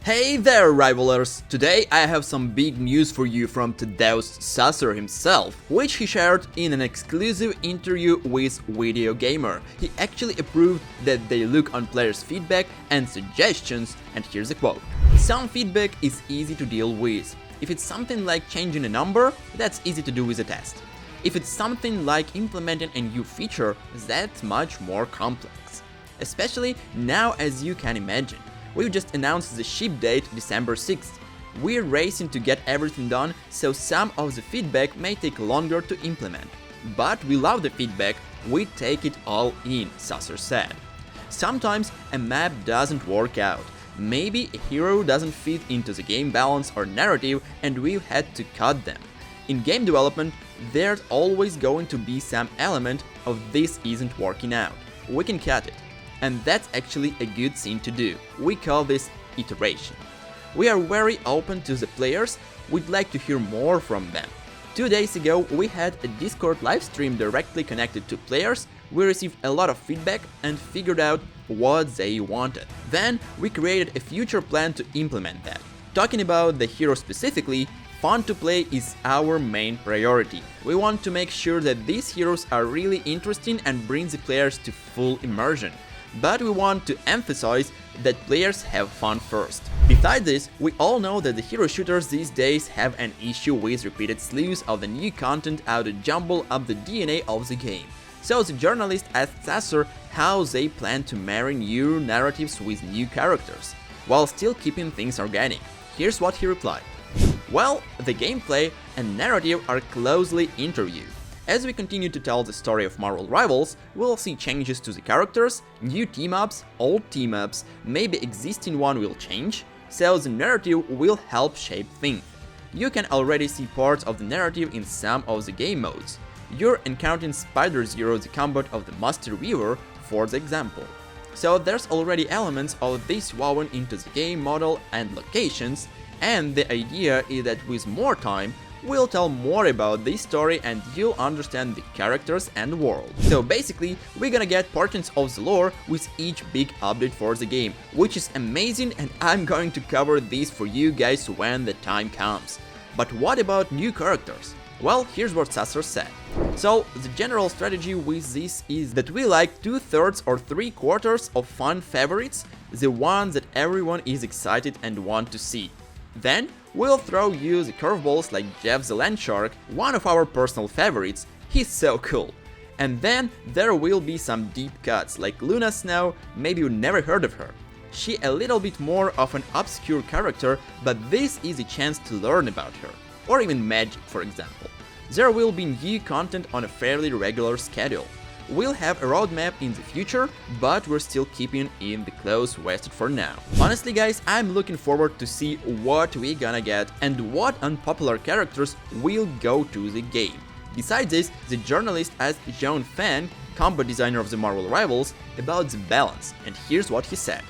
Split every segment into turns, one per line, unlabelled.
Hey there, rivalers! Today I have some big news for you from Thaddeus Sasser himself, which he shared in an exclusive interview with Video Gamer. He actually approved that they look on players' feedback and suggestions, and here's a quote. Some feedback is easy to deal with. If it's something like changing a number, that's easy to do with a test. If it's something like implementing a new feature, that's much more complex. Especially now, as you can imagine. We've just announced the ship date, December 6th. We're racing to get everything done, so some of the feedback may take longer to implement. But we love the feedback, we take it all in, Sasser said. Sometimes a map doesn't work out. Maybe a hero doesn't fit into the game balance or narrative, and we've had to cut them. In game development, there's always going to be some element of this isn't working out. We can cut it. And that's actually a good thing to do. We call this iteration. We are very open to the players, we'd like to hear more from them. 2 days ago we had a Discord livestream directly connected to players, we received a lot of feedback and figured out what they wanted. Then we created a future plan to implement that. Talking about the hero specifically, fun to play is our main priority. We want to make sure that these heroes are really interesting and bring the players to full immersion. But we want to emphasize that players have fun first. Besides this, we all know that the hero shooters these days have an issue with repeated slews of the new content out to jumble up the DNA of the game. So the journalist asked Sasser how they plan to marry new narratives with new characters, while still keeping things organic. Here's what he replied. Well, the gameplay and narrative are closely interviewed. As we continue to tell the story of Marvel Rivals, we'll see changes to the characters, new team-ups, old team-ups, maybe existing one will change, so the narrative will help shape things. You can already see parts of the narrative in some of the game modes. You're encountering Spider-Zero, the combat of the Master Weaver, for the example. So there's already elements of this woven into the game model and locations, and the idea is that with more time, we'll tell more about this story and you'll understand the characters and world. So basically, we're gonna get portions of the lore with each big update for the game, which is amazing, and I'm going to cover this for you guys when the time comes. But what about new characters? Well, here's what Sasser said. So, the general strategy with this is that we like 2/3 or 3/4 of fun favorites, the ones that everyone is excited and want to see. Then, we'll throw you the curveballs like Jeff the Land Shark, one of our personal favorites, he's so cool. And then there will be some deep cuts like Luna Snow, maybe you never heard of her. She a little bit more of an obscure character, but this is a chance to learn about her. Or even Magic, for example. There will be new content on a fairly regular schedule. We'll have a roadmap in the future, but we're still keeping in the clothes vested for now. Honestly guys, I'm looking forward to see what we're gonna get and what unpopular characters will go to the game. Besides this, the journalist asked John Fan, combat designer of the Marvel Rivals, about the balance, and here's what he said.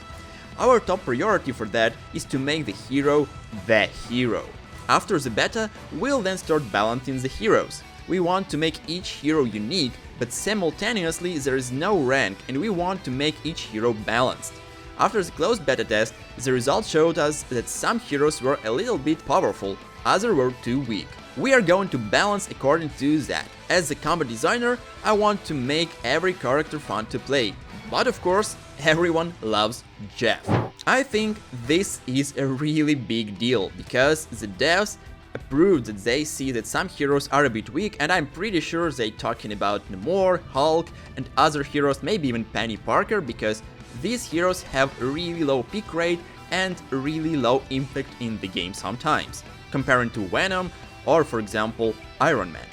Our top priority for that is to make the hero the hero. After the beta, we'll then start balancing the heroes. We want to make each hero unique, but simultaneously there is no rank and we want to make each hero balanced. After the closed beta test, the results showed us that some heroes were a little bit powerful, others were too weak. We are going to balance according to that. As a combat designer, I want to make every character fun to play, but of course, everyone loves Jeff. I think this is a really big deal, because the devs approved that they see that some heroes are a bit weak, and I'm pretty sure they're talking about Namor, Hulk, and other heroes, maybe even Penny Parker, because these heroes have a really low pick rate and really low impact in the game sometimes, comparing to Venom or, for example, Iron Man.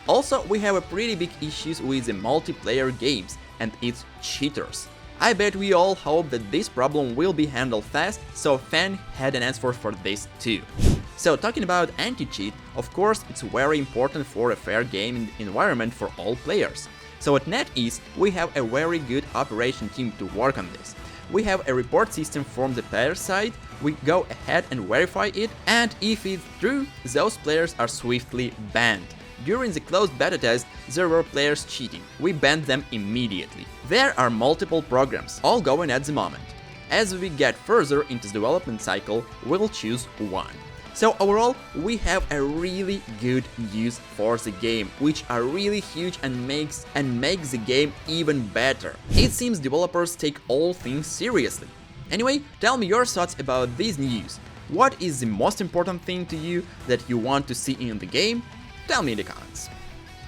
Also, we have a pretty big issues with the multiplayer games, and it's cheaters. I bet we all hope that this problem will be handled fast, so Fan had an answer for this too. So talking about anti-cheat, of course it's very important for a fair gaming environment for all players. So at NetEase we have a very good operation team to work on this. We have a report system from the player side, we go ahead and verify it, and if it's true, those players are swiftly banned. During the closed beta test, there were players cheating. We banned them immediately. There are multiple programs, all going at the moment. As we get further into the development cycle, we'll choose one. So overall, we have a really good news for the game, which are really huge and makes the game even better. It seems developers take all things seriously. Anyway, tell me your thoughts about this news. What is the most important thing to you that you want to see in the game? Tell me in the comments.